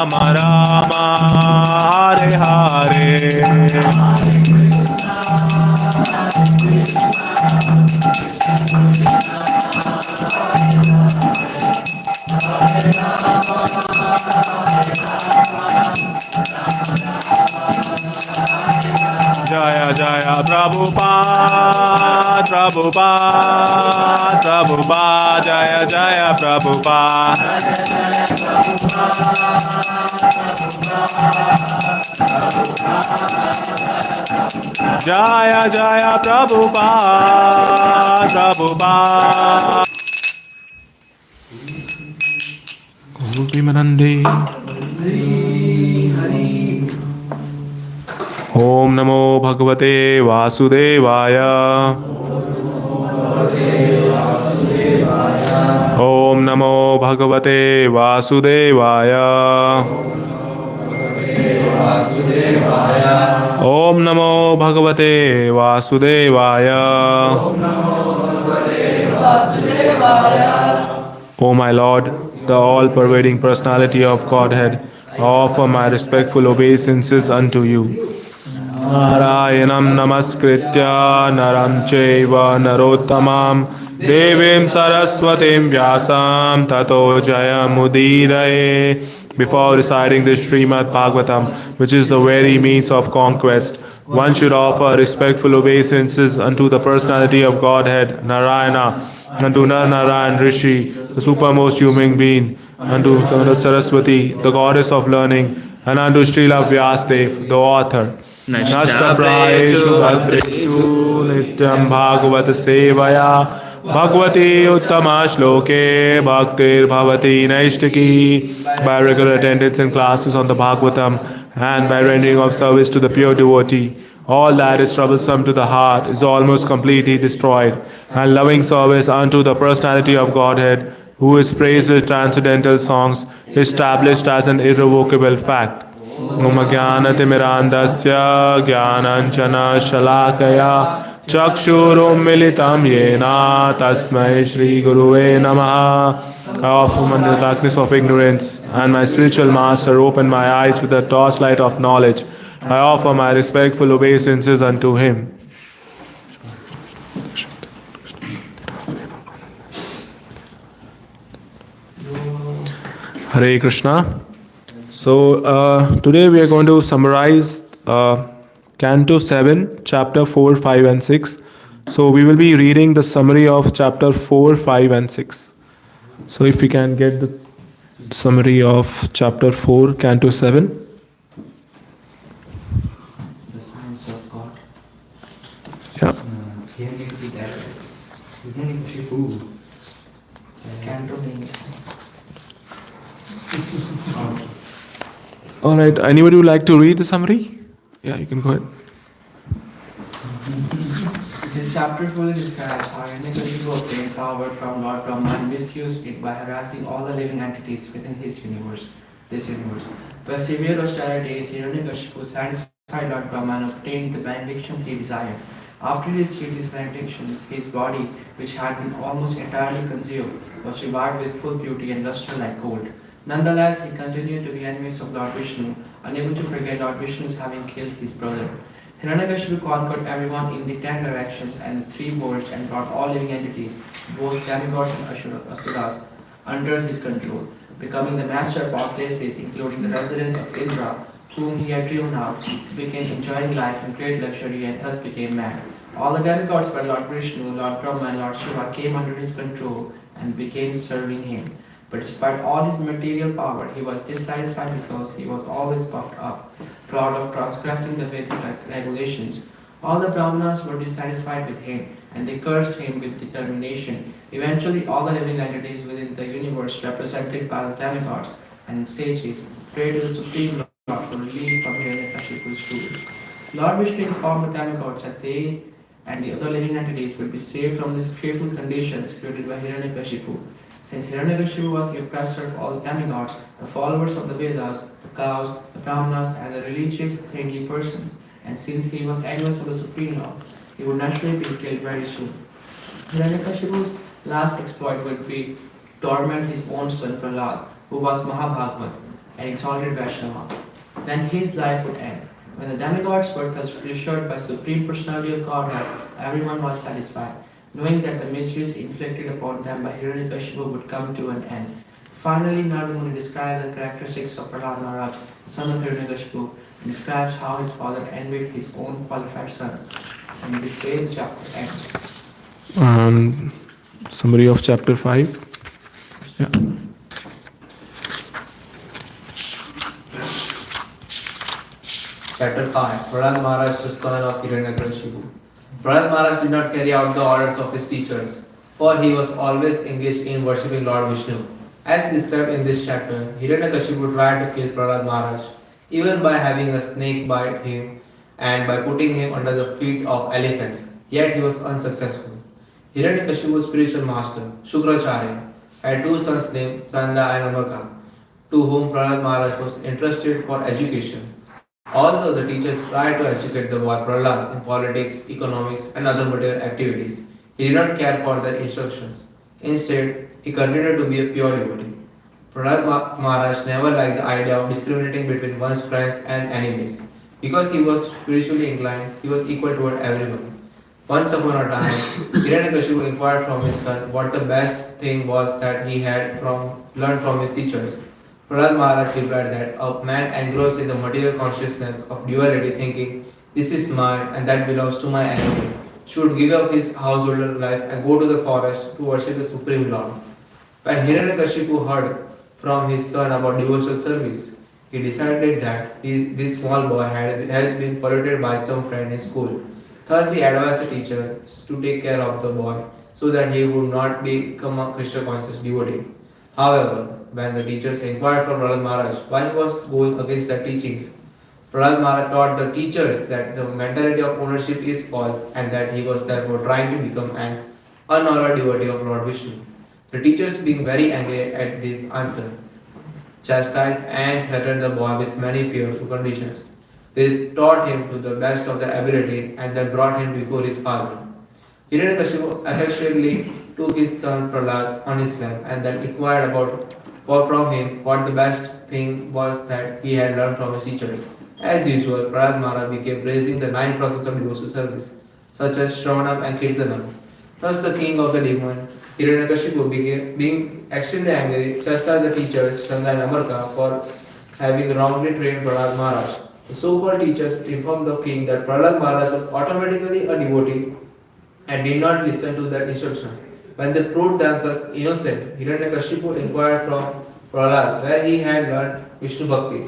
Rama Hare Hare Jaya Jaya Prabhupada Prabhupada Prabhupada Jaya Jaya Prabhupada Jaya Jaya Prabhupada Prabhupada Vimanande Om Namo Bhagavate Vasudevaya Om Namo Bhagavate Vasudevaya Om Namo Bhagavate Vasudevaya O my Lord, the all-pervading personality of Godhead, I offer my respectful obeisances unto you. Narayanam namaskritya naram chaiva narottamam devim saraswatim vyasam tato jayamudiraye. Before reciting the Srimad Bhagavatam, which is the very means of conquest, one should offer respectful obeisances unto the personality of Godhead, Narayana, unto Narayan Rishi, the supermost human being, unto Saraswati, the goddess of learning, and unto Srila Vyasadeva, the author. Nashtaprayeshu bhadreshu nityam bhagavat sevaya bhagavati uttama shloke bhaktir bhavati naishtaki. By regular attendance in classes on the Bhagavatam and by rendering of service to the pure devotee, all that is troublesome to the heart is almost completely destroyed, and loving service unto the personality of Godhead, who is praised with transcendental songs, established as an irrevocable fact. Om Jnanatimirandasya Jnananjana Shalakaya Chakshurum Militam Yena Tasmai Shri Guruve Namaha. I offer under the darkness of ignorance, and my spiritual master opened my eyes with the torchlight of knowledge. I offer my respectful obeisances unto him. Hare Krishna. So today we are going to summarize Canto 7, Chapter 4, 5 and 6. So we will be reading the summary of Chapter 4, 5 and 6. So if we can get the summary of Chapter 4, Canto 7. The science of God. Yeah. Here may be that Canto means. All right. Anybody would like to read the summary? Yeah, you can go ahead. This chapter fully describes how Hiranyakashipu obtained power from Lord Brahma and misused it by harassing all the living entities within his universe, this universe. By severe austerities, Hiranyakashipu satisfied Lord Brahma and obtained the benedictions he desired. After he received these benedictions, his body, which had been almost entirely consumed, was revived with full beauty and luster like gold. Nonetheless, he continued to be envious of Lord Vishnu, unable to forget Lord Vishnu's having killed his brother. Hiranyakashipu conquered everyone in the 10 directions and the 3 worlds and brought all living entities, both demigods and asuras, under his control, becoming the master of all places, including the residents of Indra, whom he had driven out. He began enjoying life in great luxury and thus became mad. All the demigods but Lord Vishnu, Lord Brahma and Lord Shiva came under his control and began serving him. But despite all his material power, he was dissatisfied because he was always puffed up, proud of transgressing the Vedic regulations. All the Brahmanas were dissatisfied with him, and they cursed him with determination. Eventually, all the living entities within the universe, represented by the demigods and sages, prayed to the Supreme Lord for relief from Hiranyakashipu's rule. Lord Vishnu informed the demigods that they and the other living entities would be saved from the fearful conditions created by Hiranyakashipu. Since Hiranyakashipu was the oppressor of all the demigods, the followers of the Vedas, the cows, the Brahmanas, and the religious saintly persons, and since he was envious of the Supreme Lord, he would naturally be killed very soon. Hiranyakashipu's last exploit would be torment his own son Prahlad, who was Mahabhagavat. and exalted Vaishnava. Then his life would end. When the demigods were thus reassured by Supreme Personality of Godhead, everyone was satisfied, knowing that the miseries inflicted upon them by Hiranyakashipu would come to an end. Finally, Narada Muni describes the characteristics of Prahlad Maharaj, the son of Hiranyakashipu, and describes how his father envied his own qualified son. And this way the chapter ends. And summary of chapter 5. Yeah. Chapter 5. Prahlad Maharaj, the son of Hiranyakashipu. Prahlad Maharaj did not carry out the orders of his teachers, for he was always engaged in worshipping Lord Vishnu. As described in this chapter, Hiranyakashipu tried to kill Prahlad Maharaj, even by having a snake bite him and by putting him under the feet of elephants. Yet he was unsuccessful. Hiranyakashipu's spiritual master, Shukracharya, had two sons named Sanda and Amaka, to whom Prahlad Maharaj was entrusted for education. Although the teachers tried to educate the boy Prahlad in politics, economics, and other material activities, he did not care for their instructions. Instead, he continued to be a pure devotee. Prahlad Maharaj never liked the idea of discriminating between one's friends and enemies. Because he was spiritually inclined, he was equal toward everyone. Once upon a time, Hiranyakashipu inquired from his son what the best thing was that he had learned from his teachers. Prahlad Maharaj replied that a man engrossed in the material consciousness of duality, thinking, "This is mine and that belongs to my enemy," should give up his householder life and go to the forest to worship the Supreme Lord. When Hiranyakashipu heard from his son about devotional service, he decided that this small boy had been polluted by some friend in school. Thus, he advised the teacher to take care of the boy so that he would not become a Krishna conscious devotee. However, when the teachers inquired from Prahlad Maharaj why he was going against their teachings, Prahlad Maharaj taught the teachers that the mentality of ownership is false and that he was therefore trying to become an unhonored devotee of Lord Vishnu. The teachers, being very angry at this answer, chastised and threatened the boy with many fearful conditions. They taught him to the best of their ability and then brought him before his father. Hiranyakashipu affectionately took his son Prahlad on his lap and then inquired from him what the best thing was that he had learned from his teachers. As usual, Prahlad Maharaj began praising the 9 processes of devotional service, such as Shravanam and Kirtanam. Thus, the king of the demon, Hiranyakashipu, being extremely angry, chastised the teachers Sanga and Amarka for having wrongly trained Prahlad Maharaj. The so-called teachers informed the king that Prahlad Maharaj was automatically a devotee and did not listen to their instructions. When they proved themselves innocent, Hiranyakashipu inquired from Prahlad where he had learned Vishnu Bhakti.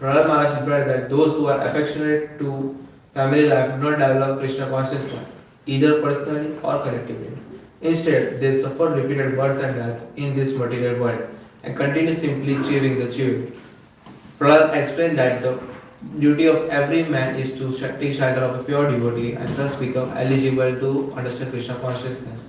Prahlad Maharaj replied that those who are affectionate to family life do not develop Krishna consciousness, either personally or collectively. Instead, they suffer repeated birth and death in this material world and continue simply chewing the chew. Prahlad explained that the duty of every man is to take shelter of a pure devotee and thus become eligible to understand Krishna consciousness.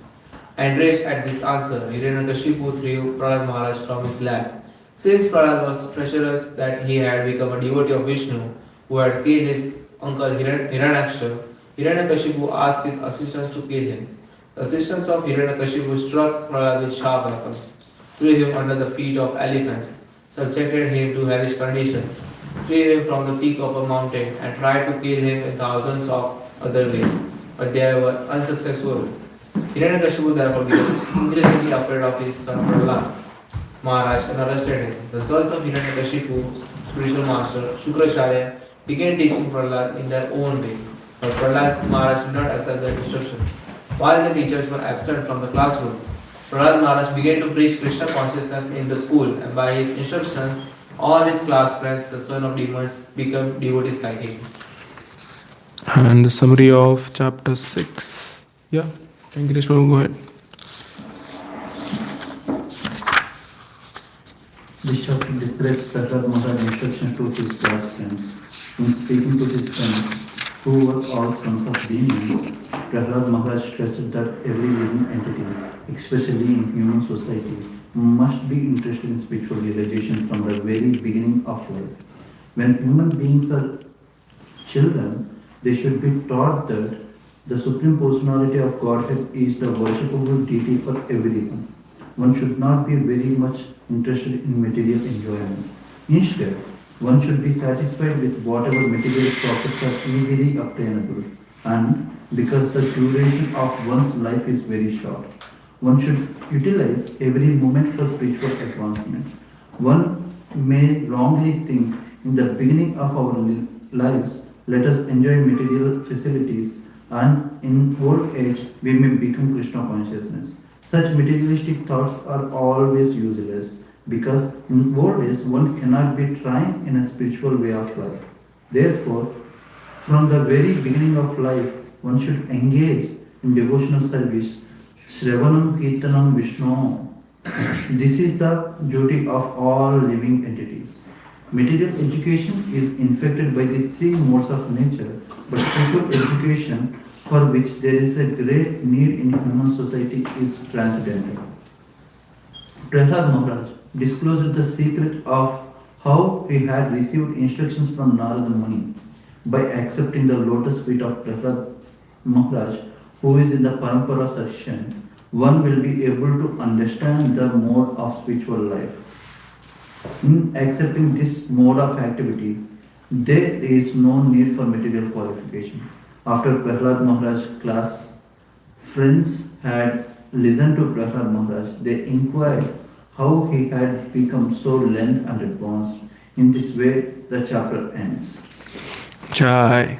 Enraged at this answer, Hiranyakashipu threw Prahlad Maharaj from his lap. Since Prahlad was treacherous that he had become a devotee of Vishnu, who had killed his uncle Hiranyaksha, Hiranyakashipu asked his assistants to kill him. The assistants of Hiranyakashipu struck Prahlad with sharp weapons, threw him under the feet of elephants, subjected him to hellish conditions, threw him from the peak of a mountain, and tried to kill him in thousands of other ways, but they were unsuccessful. Hiranyakashipu therefore became increasingly afraid of his son Prahlad Maharaj and arrested him. The sons of Hiranyakashipu's spiritual master, Shukracharya, began teaching Prahlad in their own way, but Prahlad Maharaj did not accept their instructions. While the teachers were absent from the classroom, Prahlad Maharaj began to preach Krishna consciousness in the school, and by his instructions, all his class friends, the son of demons, became devotees like him. And the summary of chapter 6. Yeah, Venkatesh Babu, go ahead. This chapter describes Prahlad Maharaj's instructions to his class friends. In speaking to his friends, who were all sons of demons, Prahlad Maharaj stressed that every living entity, especially in human society, must be interested in spiritual realization from the very beginning of life. When human beings are children, they should be taught that the Supreme Personality of Godhead is the worshipable deity for everyone. One should not be very much interested in material enjoyment. Instead, one should be satisfied with whatever material profits are easily obtainable, and because the duration of one's life is very short, one should utilize every moment for spiritual advancement. One may wrongly think in the beginning of our lives, let us enjoy material facilities, and in old age we may become Krishna consciousness. Such materialistic thoughts are always useless because in old age one cannot be trying in a spiritual way of life. Therefore, from the very beginning of life, one should engage in devotional service. Shravanam Kirtanam Vishnu. This is the duty of all living entities. Material education is infected by the three modes of nature, but spiritual education, for which there is a great need in human society, is transcendental. Prahlad Maharaj disclosed the secret of how he had received instructions from Narada Muni. By accepting the lotus feet of Prahlad Maharaj, who is in the Parampara section, one will be able to understand the mode of spiritual life. In accepting this mode of activity, there is no need for material qualification. After Prahlad Maharaj's class, friends had listened to Prahlad Maharaj. They inquired how he had become so learned and advanced. In this way, the chapter ends. Chai.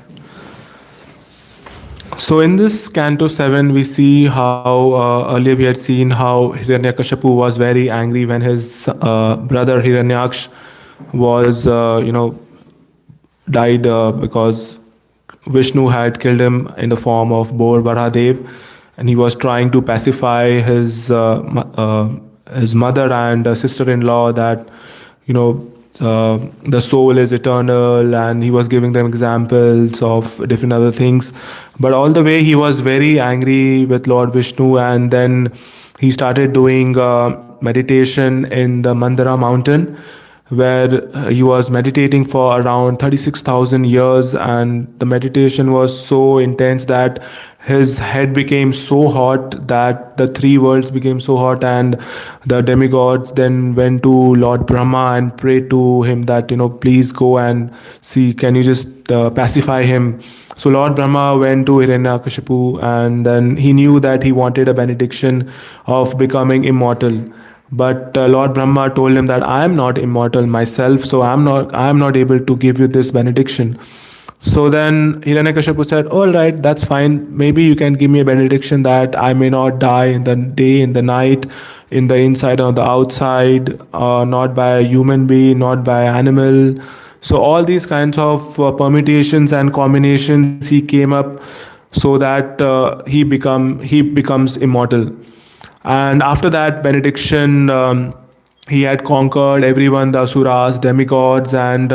So in this Canto 7, we see how earlier we had seen how Hiranyakashipu was very angry when his brother Hiranyaksh was, died because Vishnu had killed him in the form of Bor Varadev, and he was trying to pacify his mother and sister-in-law that you know the soul is eternal, and he was giving them examples of different other things. But all the way he was very angry with Lord Vishnu, and then he started doing meditation in the Mandara mountain, where he was meditating for around 36,000 years, and the meditation was so intense that his head became so hot that the three worlds became so hot, and the demigods then went to Lord Brahma and prayed to him that please go and see, can you just pacify him. So Lord Brahma went to Hiranyakashipu, and then he knew that he wanted a benediction of becoming immortal. But Lord Brahma told him that I am not immortal myself, so I am not able to give you this benediction. So then Hiranyakashipu said, all right, that's fine. Maybe you can give me a benediction that I may not die in the day, in the night, in the inside or the outside, not by a human being, not by animal. So all these kinds of permutations and combinations he came up so that he becomes immortal. And after that benediction, he had conquered everyone, the asuras, demigods, and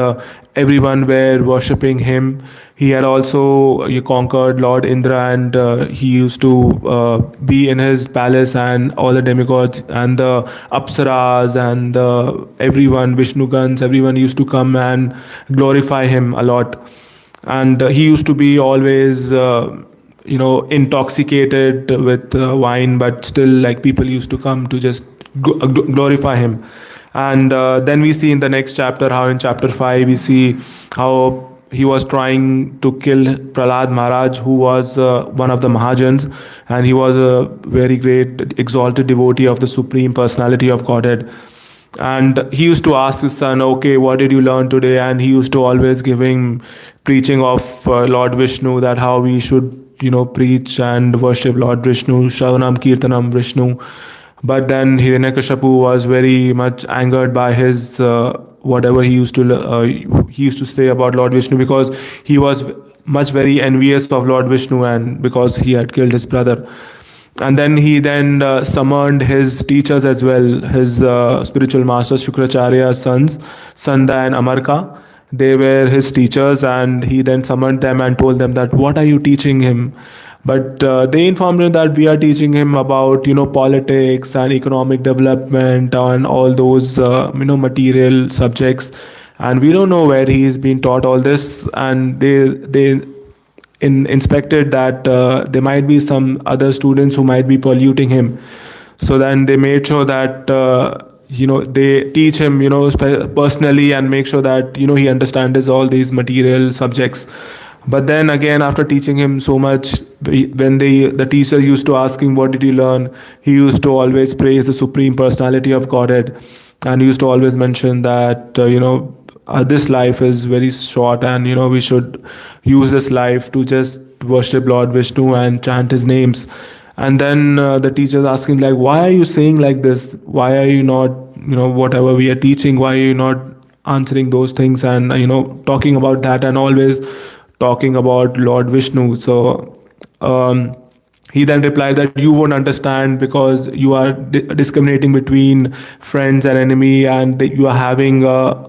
everyone were worshipping him. He had also he conquered Lord Indra, and he used to be in his palace, and all the demigods and the apsaras and everyone, Vishnugans, everyone used to come and glorify him a lot. And he used to be always intoxicated with wine, but still, like, people used to come to just glorify him. And then we see in the next chapter how in chapter 5 we see how he was trying to kill Prahlad Maharaj, who was one of the Mahajans, and he was a very great exalted devotee of the Supreme Personality of Godhead. And he used to ask his son, okay, what did you learn today? And he used to always give him preaching of Lord Vishnu, that how we should preach and worship Lord Vishnu, Shravanam Kirtanam Vishnu. But then Hiranyakashipu was very much angered by his whatever he used to say about Lord Vishnu, because he was much very envious of Lord Vishnu, and because he had killed his brother. And then he summoned his teachers as well, his spiritual masters, Shukracharya's sons, Sanda and Amarka. They were his teachers, and he then summoned them and told them that, what are you teaching him? But they informed him that we are teaching him about politics and economic development and all those material subjects, and we don't know where he is being taught all this. And they inspected that there might be some other students who might be polluting him. So then they made sure that they teach him, personally, and make sure that he understands all these material subjects. But then again, after teaching him so much, when the teacher used to ask him what did he learn, he used to always praise the supreme personality of Godhead, and he used to always mention that this life is very short, and we should use this life to just worship Lord Vishnu and chant his names. And then the teacher's asking, like, why are you saying like this? Why are you not, whatever we are teaching, why are you not answering those things and talking about that, and always talking about Lord Vishnu? So um, he then replied that you won't understand because you are discriminating between friends and enemy, and that you are having a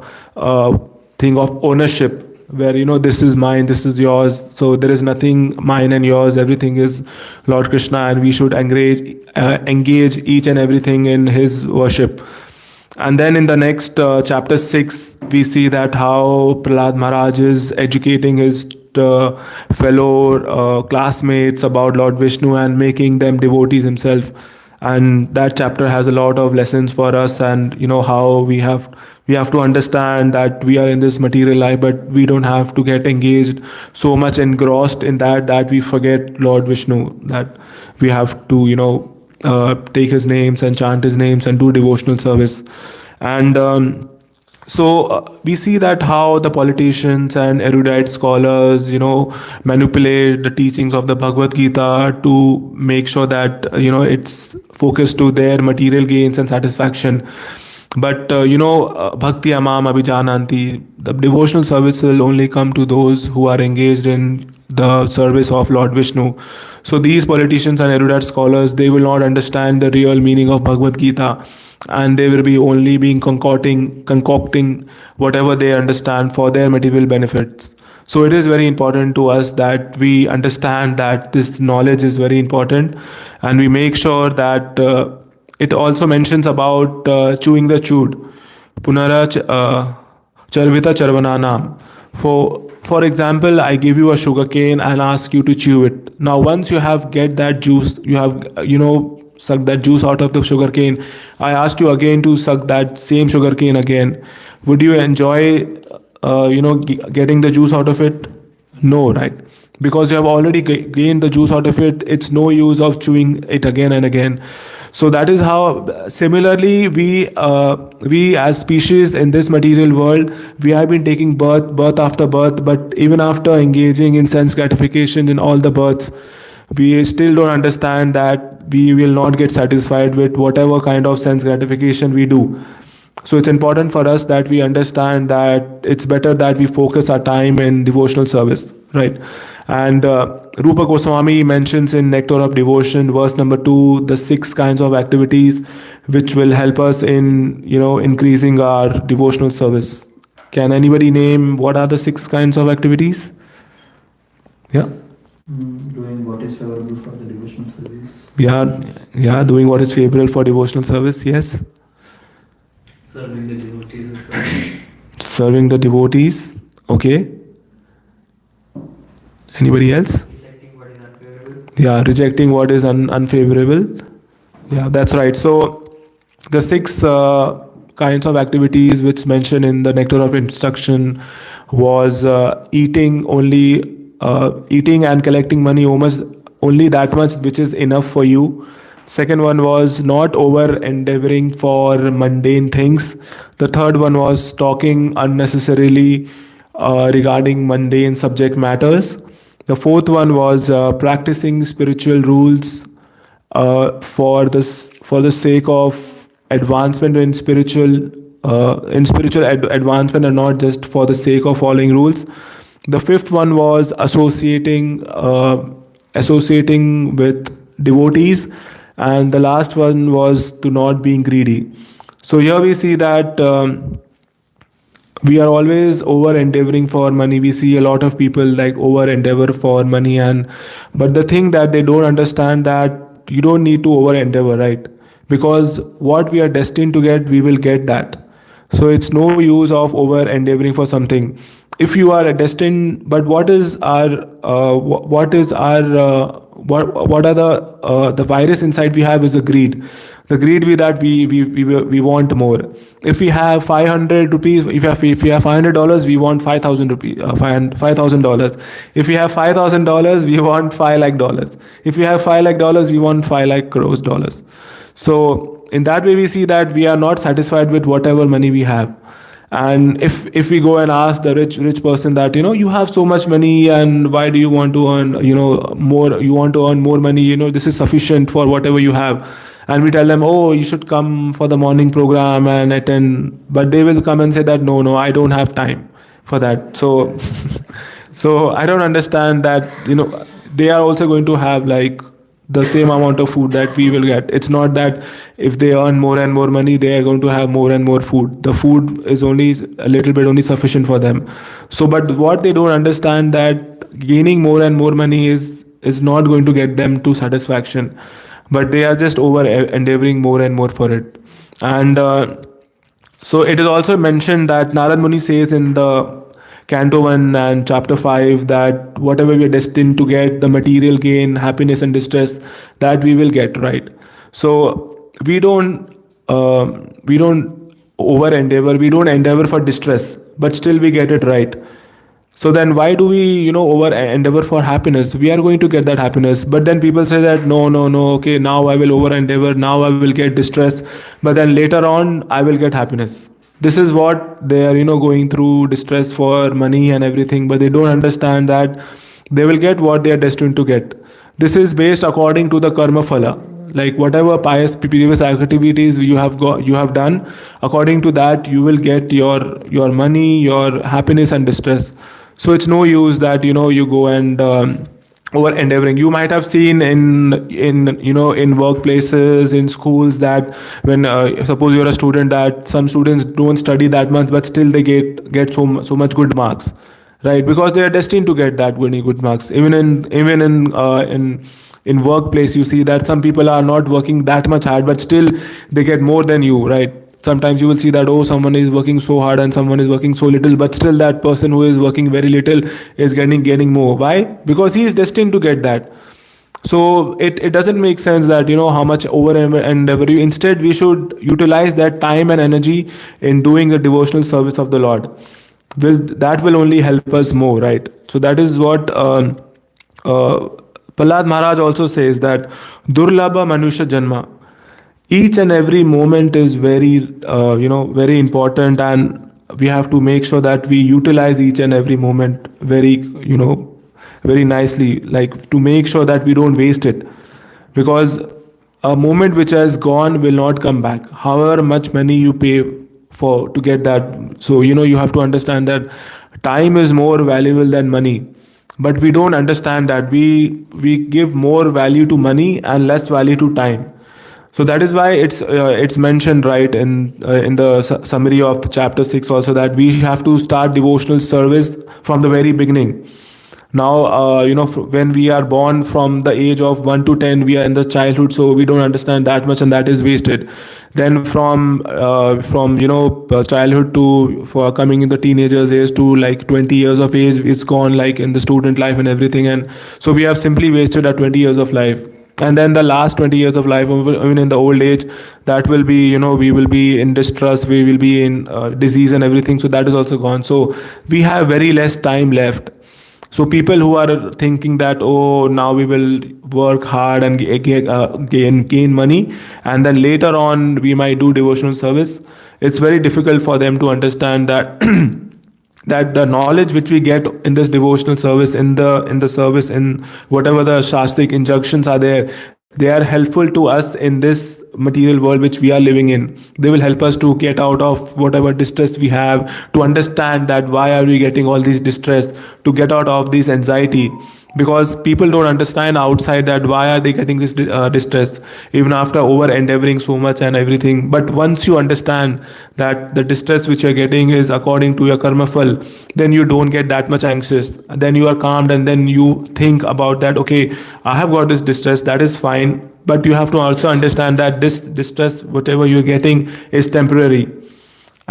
thing of ownership where this is mine, this is yours. So there is nothing mine and yours, everything is Lord Krishna, and we should engage each and everything in his worship. And then in the next chapter 6, we see that how Prahlad Maharaj is educating his fellow classmates about Lord Vishnu and making them devotees himself. And that chapter has a lot of lessons for us, and how we have to understand that we are in this material life, but we don't have to get engaged so much engrossed in that we forget Lord Vishnu. That we have to take his names and chant his names and do devotional service. And we see that how the politicians and erudite scholars manipulate the teachings of the Bhagavad Gita to make sure that it's focused to their material gains and satisfaction. But bhakti amam abhijananti, the devotional service will only come to those who are engaged in the service of Lord Vishnu. So these politicians and erudite scholars, they will not understand the real meaning of Bhagavad Gita, and they will be only being concocting whatever they understand for their material benefits. So it is very important to us that we understand that this knowledge is very important, and we make sure that it also mentions about chewing the chewed. Punara charvita charvananam. For example, I give you a sugar cane and ask you to chew it. Now, once you have get that juice, you have suck that juice out of the sugar cane. I asked you again to suck that same sugar cane again. Would you enjoy, getting the juice out of it? No, right? Because you have already gained the juice out of it. It's no use of chewing it again and again. So that is how similarly we as species in this material world, we have been taking birth after birth, but even after engaging in sense gratification in all the births, we still don't understand that we will not get satisfied with whatever kind of sense gratification we do. So it's important for us that we understand that it's better that we focus our time in devotional service, right? And Rupa Goswami mentions in Nectar of Devotion, verse number 2, the 6 kinds of activities which will help us in increasing our devotional service. Can anybody name what are the 6 kinds of activities? Yeah. Doing what is favorable for the devotional service. Yeah, doing what is favorable for devotional service. Yes. Serving the devotees of God. Serving the devotees. Okay. Anybody else? Rejecting what is unfavorable. Yeah, rejecting what is unfavorable. Yeah, that's right. So the 6 kinds of activities which mentioned in the Nectar of Instruction was eating and collecting money almost only that much which is enough for you. Second one was not over endeavoring for mundane things. The third one was talking unnecessarily regarding mundane subject matters. The fourth one was practicing spiritual rules for the sake of advancement in spiritual advancement, and not just for the sake of following rules. The fifth one was associating with devotees, and the last one was to not being greedy. So here we see that we are always over endeavoring for money. We see a lot of people like over endeavor for money, but the thing that they don't understand that you don't need to over endeavor, right? Because what we are destined to get, we will get that. So it's no use of over endeavoring for something. If you are destined, but what is our what are the virus inside we have is a greed. The greed we that we want more. If we have 500 rupees, if we have $500, we want 5,000 rupees, $5,000. If we have $5,000, we want $5 lakh. If we have $5 lakh, we want 5 lakh crores dollars. So in that way, we see that we are not satisfied with whatever money we have. And if we go and ask the rich person that, you have so much money, and why do you want to earn, more? You want to earn more money? This is sufficient for whatever you have. And we tell them, oh, you should come for the morning program and attend. But they will come and say that no, I don't have time for that. So so I don't understand that, they are also going to have like the same amount of food that we will get. It's not that if they earn more and more money, they are going to have more and more food. The food is only a little bit only sufficient for them. So, but what they don't understand that gaining more and more money is not going to get them to satisfaction, but they are just over endeavoring more and more for it. And so it is also mentioned that Narad Muni says in the Canto 1 and chapter 5 that whatever we are destined to get, the material gain, happiness and distress, that we will get, right? So we don't over endeavor, we don't endeavor for distress, but still we get it right. So then why do we, over endeavor for happiness? We are going to get that happiness. But then people say that no, okay, now I will over endeavor, now I will get distress, but then later on I will get happiness. This is what they are, going through distress for money and everything, but they don't understand that they will get what they are destined to get. This is based according to the karma phala. Like whatever pious previous activities you have done, according to that you will get your money, your happiness and distress. So it's no use that you go and over endeavoring. You might have seen in workplaces, in schools, that when suppose you're a student, that some students don't study that much, but still they get so much good marks, right? Because they are destined to get that really good marks. Even in workplace, you see that some people are not working that much hard, but still they get more than you, right? Sometimes you will see that, oh, someone is working so hard and someone is working so little, but still that person who is working very little is getting more. Why? Because he is destined to get that. So it doesn't make sense that how much over endeavor you. Instead, we should utilize that time and energy in doing the devotional service of the Lord. That will only help us more, right? So that is what Prahlad Maharaj also says, that Durlabha Manusha Janma. Each and every moment is very important, and we have to make sure that we utilize each and every moment very nicely, like to make sure that we don't waste it, because a moment which has gone will not come back, however much money you pay for to get that. So you have to understand that time is more valuable than money, but we don't understand that we give more value to money and less value to time. So that is why it's mentioned right in the summary of the chapter 6 also, that we have to start devotional service from the very beginning. Now when we are born, from the age of 1 to 10, we are in the childhood, so we don't understand that much, and that is wasted. Then from childhood to for coming in the teenagers age to like 20 years of age, it's gone like in the student life and everything, and so we have simply wasted our 20 years of life. And then the last 20 years of life, even in the old age, that will be, we will be in distress, we will be in disease and everything, so that is also gone. So we have very less time left. So people who are thinking that, oh, now we will work hard and gain money, and then later on we might do devotional service, it's very difficult for them to understand that that the knowledge which we get in this devotional service, in the service, in whatever the shastric injunctions are there, they are helpful to us in this material world which we are living in. They will help us to get out of whatever distress we have, to understand that why are we getting all these distress, to get out of this anxiety. Because people don't understand outside that why are they getting this distress, even after over endeavoring so much and everything. But once you understand that the distress which you're getting is according to your karma phal, then you don't get that much anxious, then you are calmed, and then you think about that, okay, I have got this distress, that is fine, but you have to also understand that this distress, whatever you're getting, is temporary.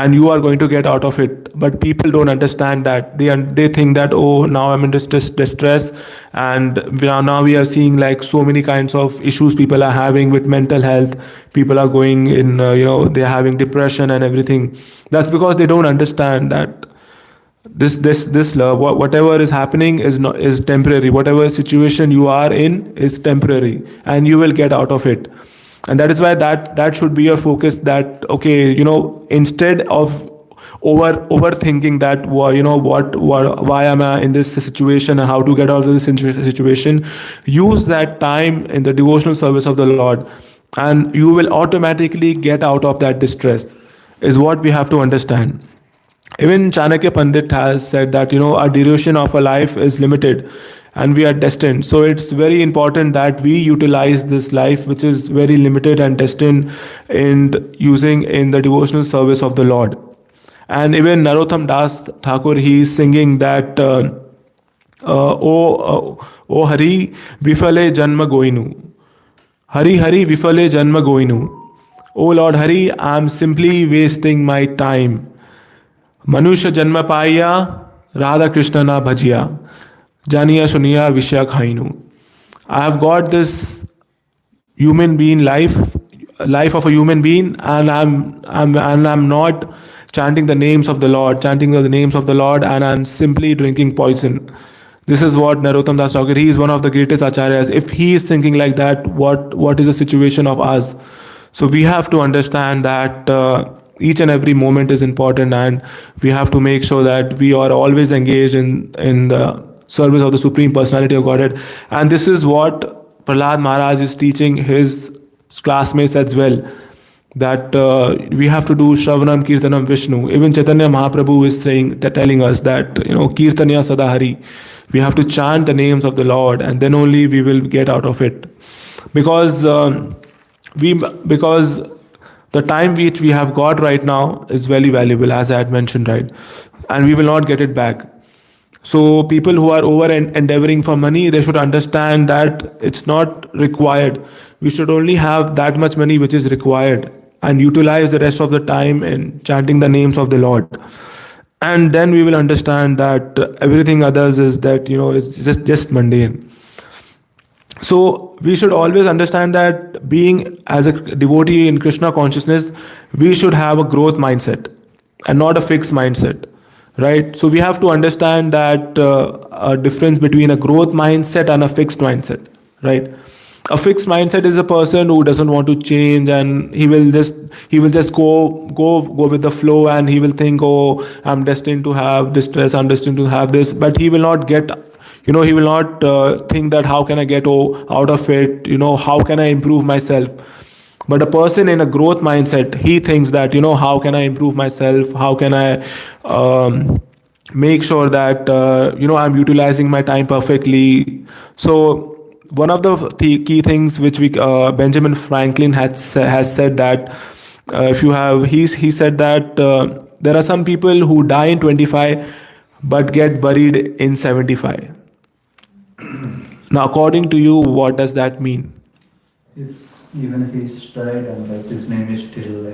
and you are going to get out of it. But people don't understand that. They think that, oh, now I'm in distress, and now we are seeing like so many kinds of issues people are having with mental health. People are going in, they're having depression and everything. That's because they don't understand that this love, whatever is happening is not, is temporary. Whatever situation you are in is temporary, and you will get out of it. And that is why that should be your focus, that okay, instead of overthinking that, why am I in this situation and how to get out of this situation, use that time in the devotional service of the Lord, and you will automatically get out of that distress, is what we have to understand. Even Chanakya Pandit has said that, our duration of a life is limited and we are destined. So it's very important that we utilize this life, which is very limited and destined, in using in the devotional service of the Lord. And even Narottam Das Thakur, he is singing that, O Hari Vifale Janma Goinu. Hari Hari Vifale Janma Goinu. O Lord Hari, I am simply wasting my time. मनुष्य जन्म पाया राधा कृष्ण ना भजिया जानिया सुनिया विषया खाइनु. I have got this human being life of a human being, and I'm not chanting the names of the Lord, and I'm simply drinking poison. This is what Narottam Das Thakur, he is one of the greatest acharyas. If he is thinking like that, what is the situation of us? So we have to understand that each and every moment is important, and we have to make sure that we are always engaged in the service of the Supreme Personality of Godhead. And this is what Prahlad Maharaj is teaching his classmates as well, that we have to do Shravanam Kirtanam Vishnu. Even Chaitanya Mahaprabhu is telling us that, Kirtanya Sadahari. We have to chant the names of the Lord, and then only we will get out of it. Because the time which we have got right now is very valuable, as I had mentioned, right? And we will not get it back. So people who are over endeavoring for money, they should understand that it's not required. We should only have that much money which is required, and utilize the rest of the time in chanting the names of the Lord. And then we will understand that everything others is that, it's just mundane. So we should always understand that being as a devotee in Krishna consciousness, we should have a growth mindset and not a fixed mindset, right? So we have to understand that a difference between a growth mindset and a fixed mindset, right? A fixed mindset is a person who doesn't want to change, and he will just go with the flow, and he will think, oh, I'm destined to have distress, I'm destined to have this, but he will not get, he will not think that how can I get out of it, how can I improve myself. But a person in a growth mindset, he thinks that, how can I improve myself, how can I make sure that I'm utilizing my time perfectly. So one of the key things which Benjamin Franklin has said that, he said that there are some people who die in 25 but get buried in 75. Now, according to you, what does that mean? Even he's died, and his name is still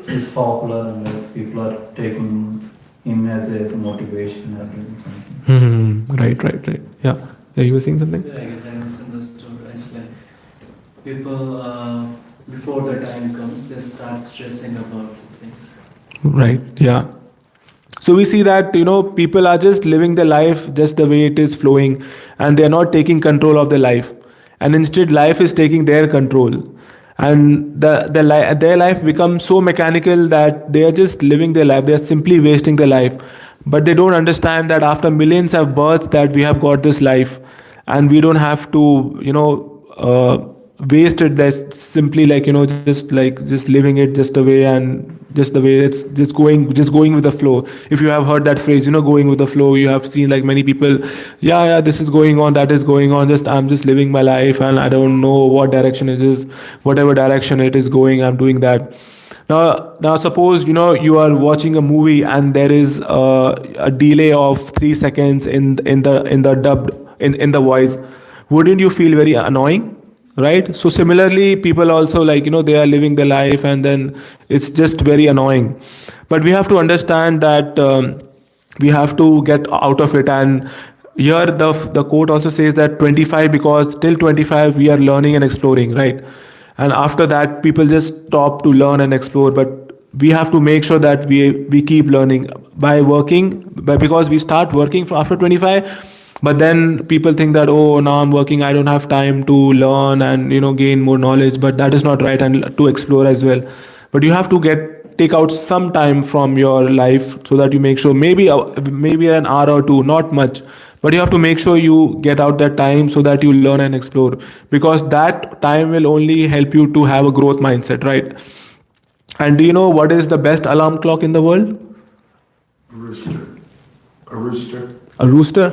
is popular, and people are taking him as a motivation or something. Right. Yeah, you were saying something? Yeah, I guess I misunderstood. It's like people, before the time comes, they start stressing about things. Right, yeah. So we see that, people are just living their life just the way it is flowing, and they are not taking control of their life. And instead, life is taking their control. And their life becomes so mechanical that they are just living their life. They are simply wasting their life. But they don't understand that after millions of births that we have got this life, and we don't have to, waste it. That's simply just living it just the way, and just the way it's just going with the flow. If you have heard that phrase, going with the flow, you have seen like many people, this is going on, that is going on, I'm just living my life, and I don't know what direction it is. Whatever direction it is going, I'm doing that. Now suppose you are watching a movie, and there is a delay of 3 seconds in the dubbed in the voice. Wouldn't you feel very annoying, right? So similarly, people also, like, they are living their life, and then it's just very annoying. But we have to understand that we have to get out of it. And here the quote also says that 25, because till 25 we are learning and exploring, right? And after that people just stop to learn and explore. But we have to make sure that we keep learning by working, because we start working from after 25. But then people think that, oh, now I'm working, I don't have time to learn and gain more knowledge. But that is not right, and to explore as well. But you have to take out some time from your life, so that you make sure, maybe an hour or two, not much, but you have to make sure you get out that time, so that you learn and explore. Because that time will only help you to have a growth mindset, right? And do you know what is the best alarm clock in the world? Rooster. A rooster. A rooster.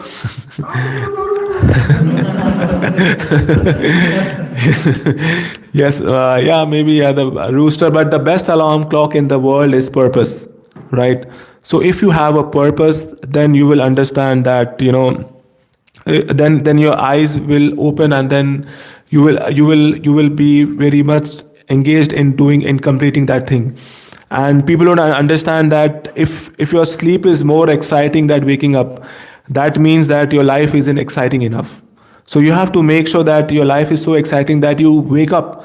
Yes, yeah, maybe, yeah, the rooster. But the best alarm clock in the world is purpose, right? So if you have a purpose, then you will understand that, then your eyes will open, and then you will be very much engaged in completing that thing. And people don't understand that if your sleep is more exciting than waking up, that means that your life isn't exciting enough. So you have to make sure that your life is so exciting that you wake up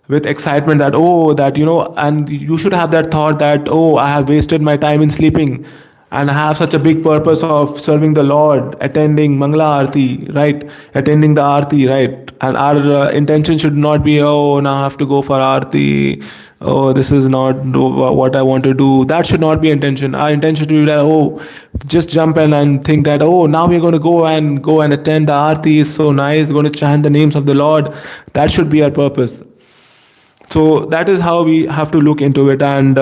with excitement, that, oh, that, and you should have that thought that, oh, I have wasted my time in sleeping, and I have such a big purpose of serving the Lord, attending Mangala Aarti, right? Attending the Aarti, right? And our intention should not be, oh, now I have to go for Aarti. Oh, this is not what I want to do. That should not be intention. Our intention should be that, oh, just jump in and think that, oh, now we're going to go and attend the Aarti. Is so nice. Going to chant the names of the Lord. That should be our purpose. So that is how we have to look into it. And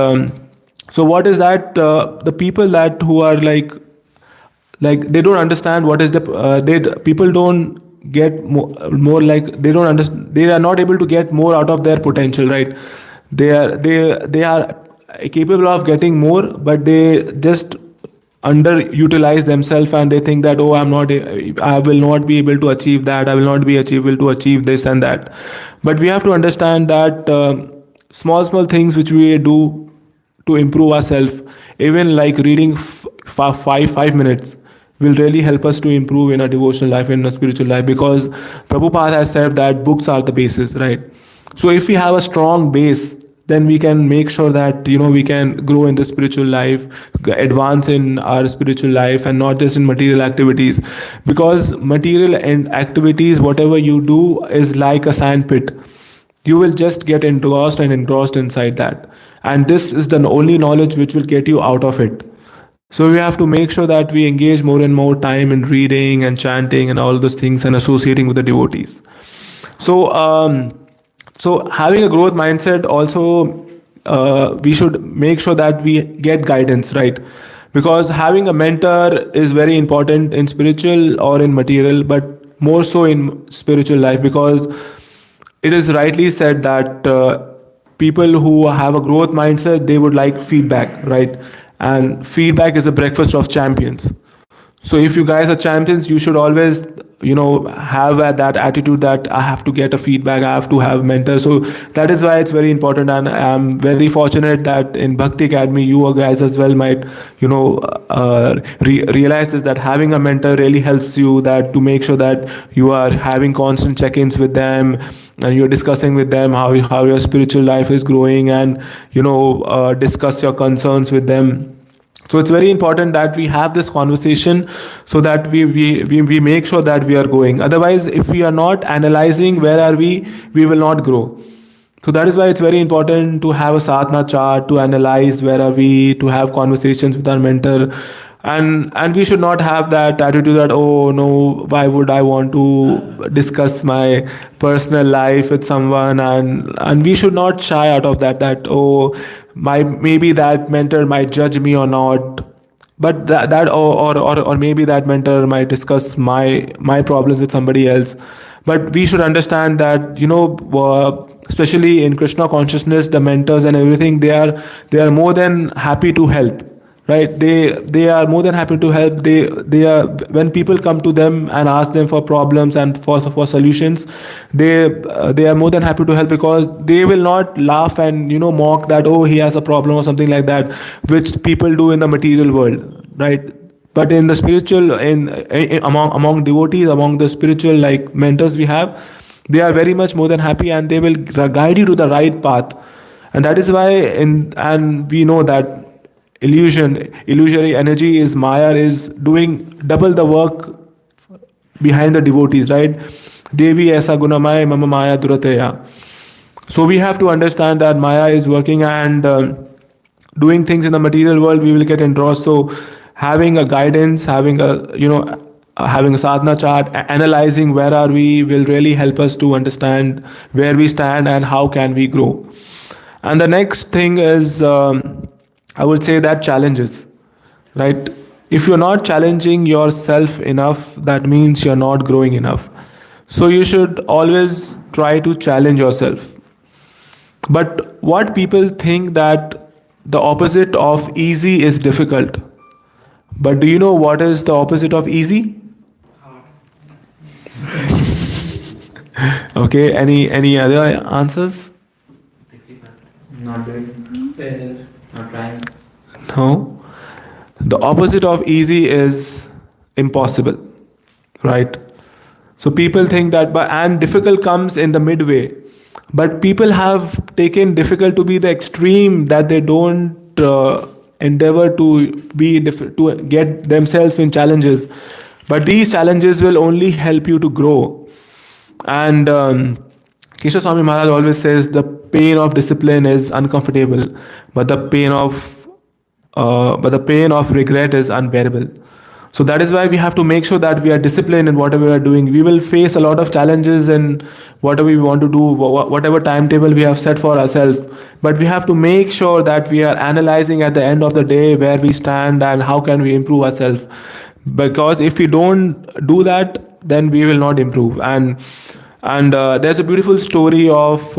so what is that? The people that who are like they don't understand what is the people don't get more, like they don't understand, they are not able to get more out of their potential, right? They are capable of getting more, but they just underutilize themselves, and they think that, oh, I will not be able to achieve that, I will not be able to achieve this and that. But we have to understand that small things which we do to improve ourselves, even like reading 5 minutes, will really help us to improve in our devotional life, in our spiritual life. Because Prabhupada has said that books are the basis, right? So if we have a strong base, then we can make sure that we can grow in the spiritual life, advance in our spiritual life, and not just in material activities. Because material and activities, whatever you do, is like a sand pit. You will just get engrossed inside that, and this is the only knowledge which will get you out of it. So we have to make sure that we engage more and more time in reading and chanting and all those things, and associating with the devotees. So so having a growth mindset also, we should make sure that we get guidance, right? Because having a mentor is very important in spiritual or in material, but more so in spiritual life. Because it is rightly said that people who have a growth mindset, they would like feedback, right? And feedback is a breakfast of champions. So if you guys are champions, you should always have that attitude that I have to get a feedback, I have to have mentors. So that is why it's very important. And I'm very fortunate that in Bhakti Academy, you guys as well might realize this, that having a mentor really helps you, that to make sure that you are having constant check-ins with them, and you're discussing with them how your spiritual life is growing, and discuss your concerns with them. So it's very important that we have this conversation, so that we make sure that we are going. Otherwise, if we are not analyzing where are we will not grow. So that is why it's very important to have a sadhana chart, to analyze where are we, to have conversations with our mentor. And we should not have that attitude that, oh no, why would I want to discuss my personal life with someone. And we should not shy out of that oh, maybe that mentor might judge me or not. But that or maybe that mentor might discuss my problems with somebody else. But we should understand that especially in Krishna consciousness, the mentors and everything, they are more than happy to help. right? They are more than happy to help. They are, when people come to them and ask them for problems and for solutions, they are more than happy to help, because they will not laugh and mock that, oh, he has a problem or something like that, which people do in the material world, right? But in the spiritual, among devotees, among the spiritual like mentors we have, they are very much more than happy, and they will guide you to the right path. And that is why, and we know that illusory energy is Maya, is doing double the work behind the devotees, right? Devi aisa gunamaya mama maya durateya. So we have to understand that Maya is working and doing things in the material world. We will get engrossed. So having a guidance, having a having a sadhana chart, analyzing where are we, will really help us to understand where we stand and how can we grow. And the next thing is, I would say that challenges, right? If you're not challenging yourself enough, that means you're not growing enough. So you should always try to challenge yourself. But what people think that the opposite of easy is difficult. But do you know what is the opposite of easy? Okay, any other answers? Not doing, Failure. not trying. No. The opposite of easy is impossible, right? So people think that, but and difficult comes in the midway. But people have taken difficult to be the extreme, that they don't endeavor to to get themselves in challenges. But these challenges will only help you to grow. And Keshav Swami Maharaj always says the pain of discipline is uncomfortable, but the pain of regret is unbearable. So that is why we have to make sure that we are disciplined in whatever we are doing. We will face a lot of challenges in whatever we want to do, whatever timetable we have set for ourselves. But we have to make sure that we are analyzing at the end of the day where we stand and how can we improve ourselves. Because if we don't do that, then we will not improve. And there's a beautiful story of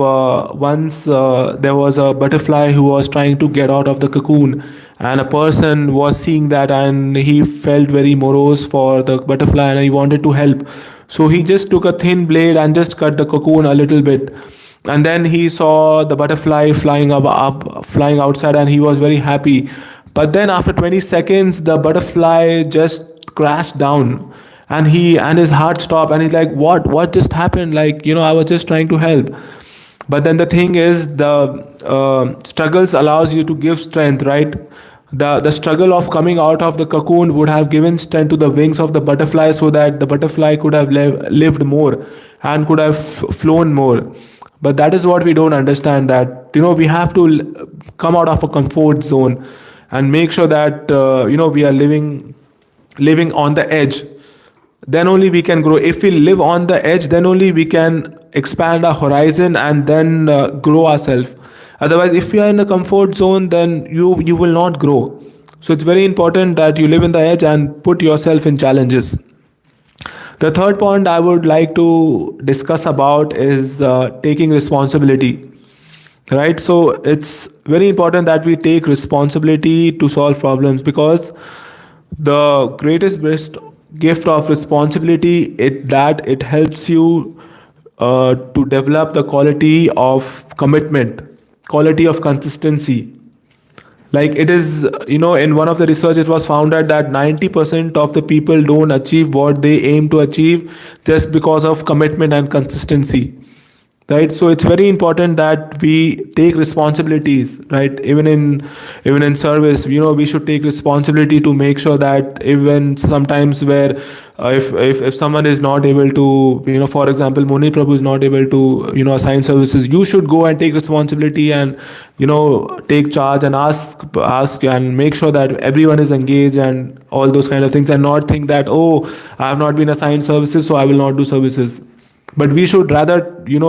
once there was a butterfly who was trying to get out of the cocoon, and a person was seeing that, and he felt very morose for the butterfly and he wanted to help. So he just took a thin blade and just cut the cocoon a little bit. And then he saw the butterfly flying flying outside, and he was very happy. But then after 20 seconds, the butterfly just crashed down, and his heart stopped, and he's like, what just happened? Like, I was just trying to help. But then the thing is, the struggles allows you to give strength, right? The struggle of coming out of the cocoon would have given strength to the wings of the butterfly, so that the butterfly could have lived more and could have flown more. But that is what we don't understand, that we have to come out of a comfort zone and make sure that we are living on the edge. Then only we can grow. If we live on the edge, then only we can expand our horizon and then grow ourselves. Otherwise, if you are in a comfort zone, then you will not grow. So it's very important that you live in the edge and put yourself in challenges. The third point I would like to discuss about is taking responsibility. Right? So it's very important that we take responsibility to solve problems, because the greatest best gift of responsibility it helps you to develop the quality of commitment, quality of consistency. Like it is, in one of the research, it was found out that 90% of the people don't achieve what they aim to achieve just because of commitment and consistency. Right? So it's very important that we take responsibilities, right? Even in service, we should take responsibility to make sure that even sometimes where if someone is not able to, for example, Moni Prabhu is not able to assign services, you should go and take responsibility and take charge and ask and make sure that everyone is engaged and all those kind of things, and not think that, oh, I have not been assigned services, so I will not do services. But we should rather,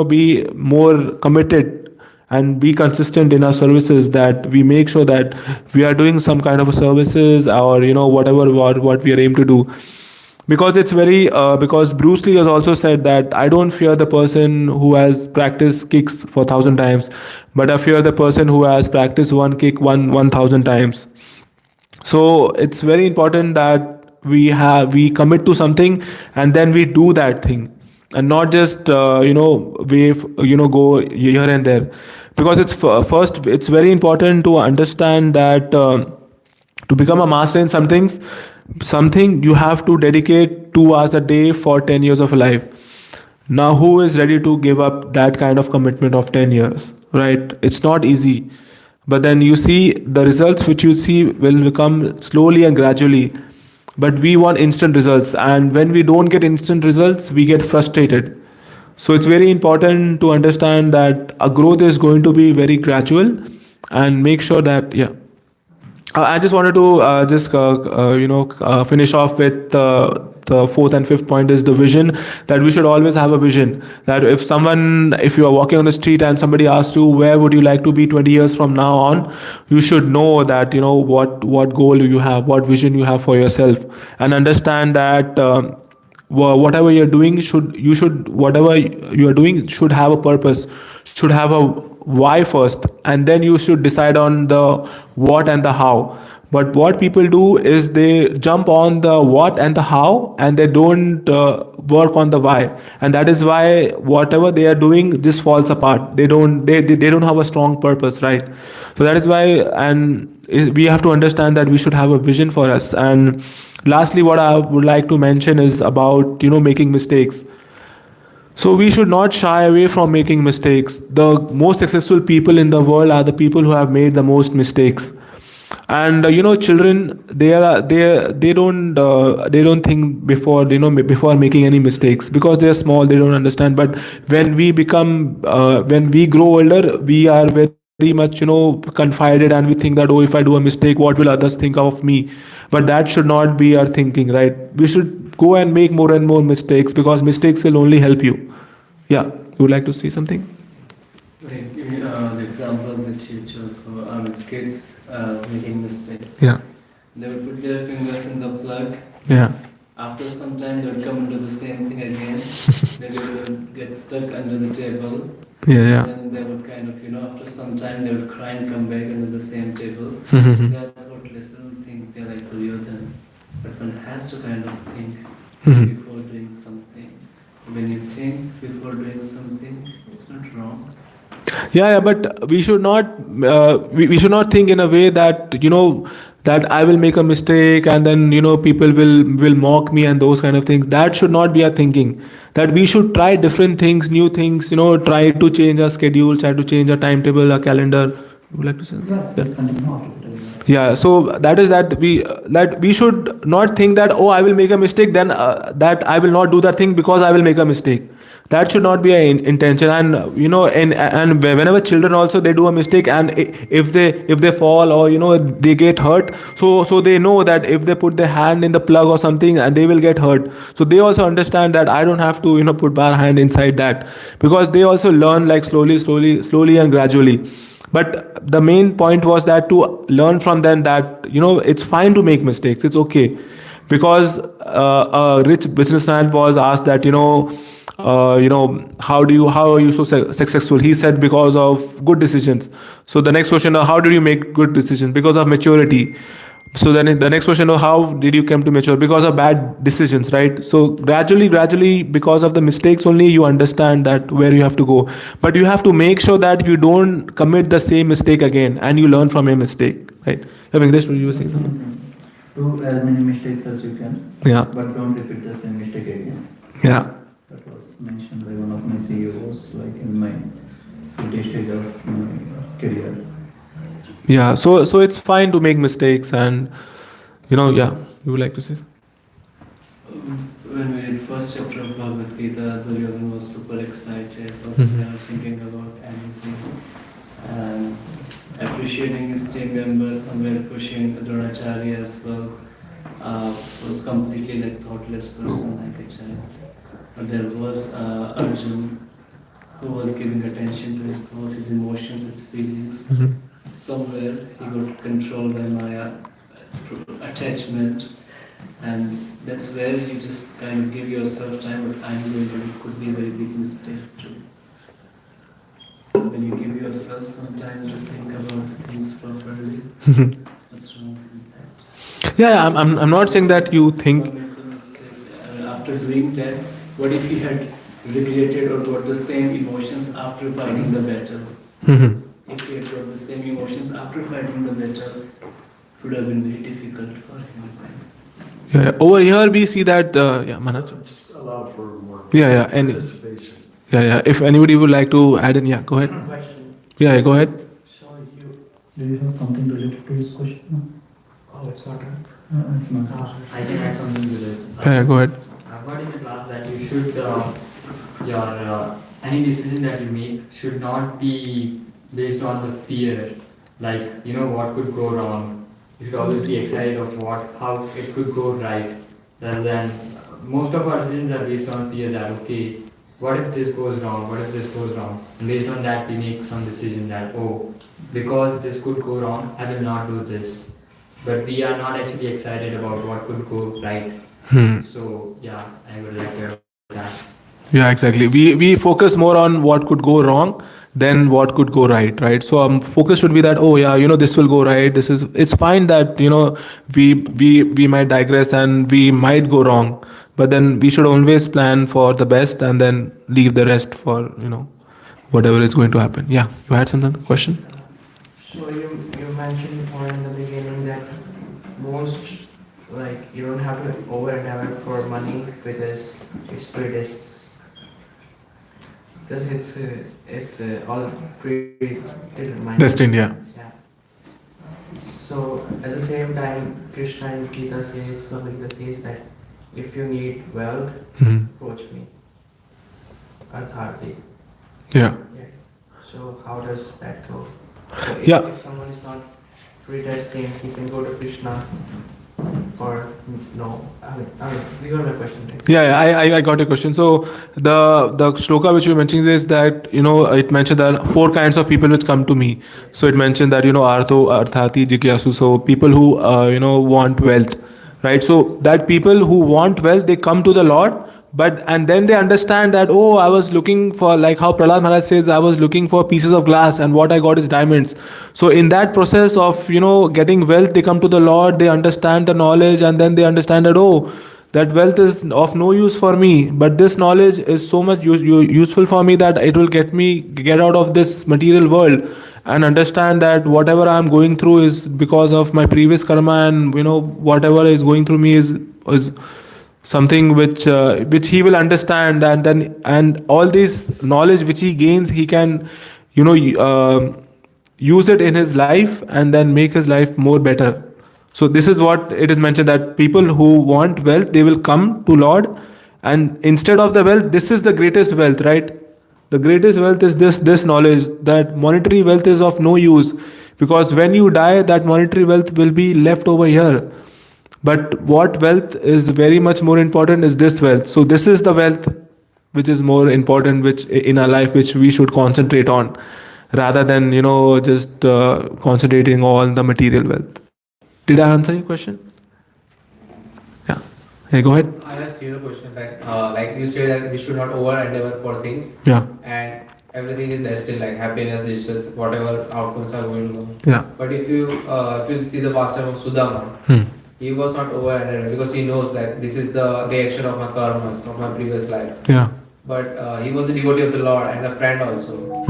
be more committed and be consistent in our services, that we make sure that we are doing some kind of services, or, whatever what we are aiming to do. Because it's very, because Bruce Lee has also said that I don't fear the person who has practiced kicks for 1,000 times, but I fear the person who has practiced one kick 1,000 times. So it's very important that we commit to something and then we do that thing, and not just wave, go here and there. Because first it's very important to understand that to become a master in something you have to dedicate 2 hours a day for 10 years of life. Now who is ready to give up that kind of commitment of 10 years, right? It's not easy. But then you see the results which you see will come slowly and gradually. But we want instant results, and when we don't get instant results we get frustrated. So it's very important to understand that a growth is going to be very gradual, and make sure that, yeah. I just wanted to just finish off with the fourth and fifth point is the vision. That we should always have a vision. That if you are walking on the street and somebody asks you where would you like to be 20 years from now on, you should know that what goal you have, what vision you have for yourself, and understand that. Whatever you're doing should have a purpose, should have a why first, and then you should decide on the what and the how. But what people do is they jump on the what and the how, and they don't work on the why, and that is why whatever they are doing just falls apart. They don't have a strong purpose, right? So that is why, and we have to understand that we should have a vision for us. And lastly, what I would like to mention is about making mistakes. So we should not shy away from making mistakes. The most successful people in the world are the people who have made the most mistakes. And children, they don't think before making any mistakes, because they are small, they don't understand. But when we grow older, we are very much confided, and we think that, oh, if I do a mistake, what will others think of me? But that should not be our thinking, right? We should go and make more and more mistakes, because mistakes will only help you. Yeah, you would like to say something? Like, the example that you chose for kids making mistakes. Yeah. They would put their fingers in the plug. Yeah. After some time, they would come and do the same thing again. They would get stuck under the table. Yeah. And then they would kind of, after some time, they would cry and come back under the same table. They are thoughtless. They don't think they're like Duryodhan. But one has to kind of think before doing something. So when you think before doing something, it's not wrong. Yeah, but we should not we should not think in a way that that I will make a mistake, and then people will mock me and those kind of things. That should not be our thinking. That we should try different things, new things. Try to change our schedule, try to change our timetable, our calendar. Would you like to say? Yeah, please continue. Yeah, so that we should not think that, oh, I will make a mistake, then that I will not do that thing because I will make a mistake. That should not be an intention. And and whenever children also, they do a mistake, and if they fall, or they get hurt, so they know that if they put their hand in the plug or something, and they will get hurt. So they also understand that I don't have to put my hand inside that, because they also learn like slowly and gradually. But the main point was that to learn from them that it's fine to make mistakes, it's okay. Because a rich businessman was asked that how are you so successful? He said, because of good decisions. So the next question, how did you make good decisions? Because of maturity. So then the next question, how did you come to mature? Because of bad decisions, right? So gradually, because of the mistakes only, you understand that where you have to go. But you have to make sure that you don't commit the same mistake again, and you learn from your mistake, right? Yeah, Venkatesh, what you were saying? Do as many mistakes as you can. Yeah. But don't repeat the same mistake again. Yeah. That was mentioned by one of my CEOs, like in my early stage of my career. Yeah. So it's fine to make mistakes, and yeah. You would like to say? When we did first chapter of Bhagavad Gita, Duryodhana was super excited, wasn't there thinking about anything, and appreciating his team members, somewhere pushing Dronacharya as well. Was completely like thoughtless person, like a child. But there was Arjun, who was giving attention to his thoughts, his emotions, his feelings. Somewhere he got controlled by Maya, attachment, and that's where you just kind of give yourself time, but I'm going to, it could be a very big mistake too. When you give yourself some time to think about things properly, what's wrong with that? Yeah, I'm not saying that you think. Mental mistake. After doing that, what if he had regretted or got the same emotions after fighting the battle? Mhm. If he had got the same emotions after fighting the battle, it would have been very difficult for him. Yeah, over here we see that. Yeah, Manoj. Just allow for more Yeah, and participation. yeah. If anybody would like to add in, yeah, go ahead. Question. Yeah, go ahead. So you. Do you have something related to his question? No? Oh, it's not right. It's not. I can add something to this. Yeah, go ahead. I've got in the class that you should, your any decision that you make should not be based on the fear, like what could go wrong. You should always be excited of how it could go right, rather than most of our decisions are based on fear that okay, what if this goes wrong? What if this goes wrong? And based on that, we make some decision that because this could go wrong, I will not do this. But we are not actually excited about what could go right. So yeah, I would like to add that. Yeah, exactly. We focus more on what could go wrong than what could go right, right? So focus should be that, oh yeah, this will go right. It's fine that we might digress and we might go wrong, but then we should always plan for the best and then leave the rest for whatever is going to happen. Yeah, you had something question? So you mentioned point in the beginning that most like you don't have to over and ever for money because it's all predetermined. Destined, yeah. Yeah. So at the same time, Krishna in Gita says, Bhagavad Gita says that if you need wealth, Mhm. approach me. Artharthi. Yeah. Yeah. So how does that go? So Yeah. if someone is not predestined, he can go to Krishna or no. I mean, you got my question, right? I got a question. So the shloka which you mentioned is that it mentioned that four kinds of people which come to me. So it mentioned that artho arthati jigyasu. So people who want wealth, right? So that people who want wealth, they come to the Lord, but and then they understand that, oh, I was looking for, like how Prahlad Maharaj says, I was looking for pieces of glass and what I got is diamonds. So in that process of getting wealth, they come to the Lord, they understand the knowledge, and then they understand that, oh, that wealth is of no use for me, but this knowledge is so much useful for me that it will get out of this material world and understand that whatever I am going through is because of my previous karma, and whatever is going through me is something which he will understand, and all this knowledge which he gains, he can you know use it in his life and then make his life more better. So this is what it is mentioned, that people who want wealth, they will come to Lord, and instead of the wealth, this is the greatest wealth, right? The greatest wealth is this knowledge, that monetary wealth is of no use, because when you die, that monetary wealth will be left over here. But what wealth is very much more important is this wealth. So this is the wealth which is more important, which in our life, which we should concentrate on, rather than just concentrating on the material wealth. Did I answer your question? Yeah. Hey, go ahead. I asked you a question like you said that we should not over endeavor for things, Yeah. and everything is destined, like happiness is just whatever outcomes are going to go. Yeah. But if you see the pastor of Sudama, he was not over endeavor because he knows that this is the reaction of my karmas of my previous life. Yeah. But he was a devotee of the Lord and a friend also.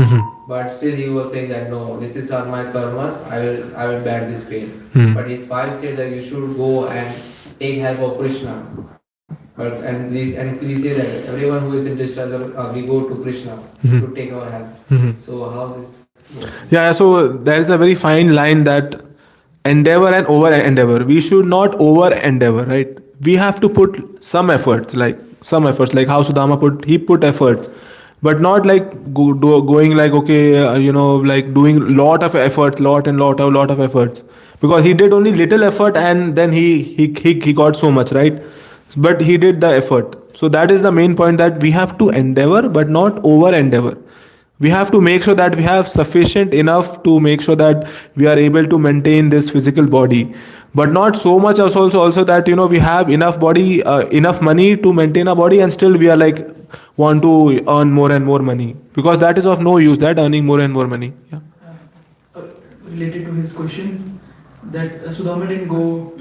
But still he was saying that no, this is my karmas, I will bear this pain. But his wife said that you should go and take help of Krishna. But we say that everyone who is in distress, we go to Krishna to take our help. So how this goes? Yeah, so there is a very fine line, that endeavor and over endeavor. We should not over endeavor, right? We have to put some efforts, like how Sudama put efforts, but not like going like, okay, like doing lot of efforts, because he did only little effort and then he got so much, right? But he did the effort. So that is the main point, that we have to endeavor but not over endeavor. We have to make sure that we have sufficient enough to make sure that we are able to maintain this physical body, but not so much also that we have enough body, enough money to maintain a body, and still we are like want to earn more and more money, because that is of no use, that earning more and more money. Yeah. Related to his question, that Sudama didn't go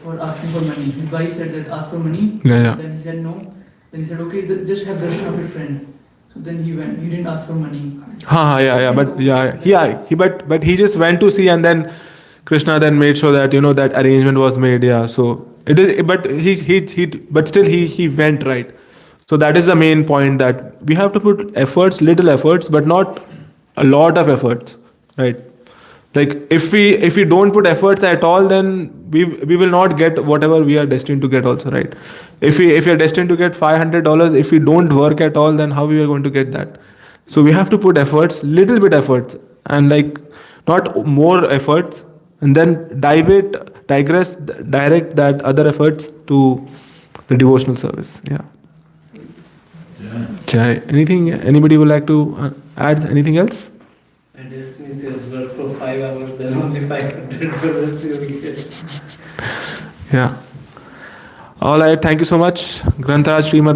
for asking for money. His wife said that ask for money. Yeah. Then he said no. Then he said okay, just have darshan of your friend. So then he went. He didn't ask for money. But he just went to see, and then Krishna then made sure that that arrangement was made. Yeah, so it is, but but still he went, right. So that is the main point, that we have to put efforts, little efforts, but not a lot of efforts, right? Like if we don't put efforts at all, then we will not get whatever we are destined to get also, right? If we are destined to get $500, if we don't work at all, then how we are going to get that? So we have to put efforts, little bit efforts, and like not more efforts, and then direct that other efforts to the devotional service. Yeah. Jai. Anybody would like to add anything else? And Destiny says work for 5 hours, then only $500 you will get. Yeah. All right. Thank you so much. Grantha Srimad